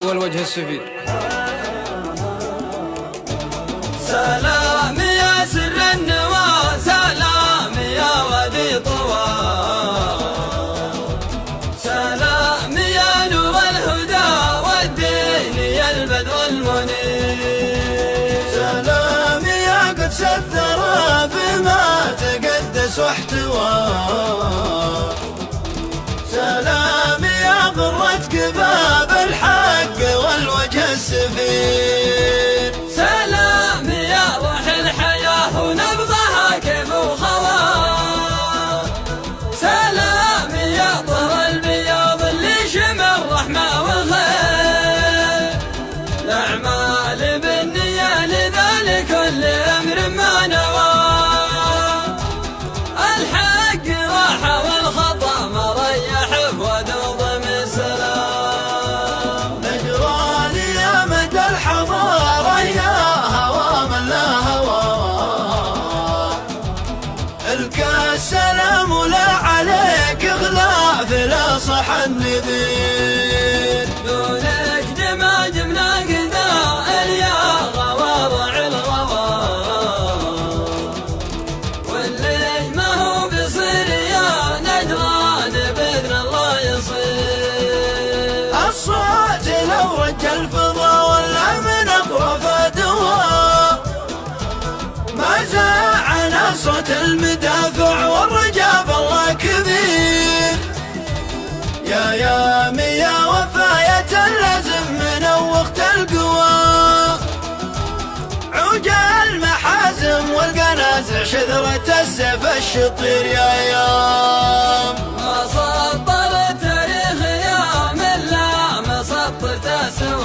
والوجه السفيد. سلام يا سر النوى، سلام يا ودي طوى، سلام يا نور الهدى والدين يا البدر المنير، سلام يا قدس الثرى بما تقدس واحتوى، سلام يا غرة قباب الحق والوجه السفير، سلام يا روح الحياة ونبضها كيف وخوى، سلام يا طهر البياض اللي شمل رحمة والخير، الأعمال بالنية لذلك كل أمر ما نوى، الحق راح والخطأ مريح ودوضم السلام، نجران يا مدى الحضارة يا هوى من لا هوى، الكاس سلام ولا عليك غلاف لا صح النذير، دونك جماجمنا قداء يا غواضع الغوا، واللي ما هو بصير يا نجران بإذن الله يصير، الصوت لو رج الفضا والأمن أطرف دواء، ما زعنا صوت المدافع والرجاب الله كبير، يا ميا وفاية اللازم من وقت القوى، عوج المحازم والقنازع شذرة السيف الشطير، ما سطر تاريخ يا من لا مسطر تسوى،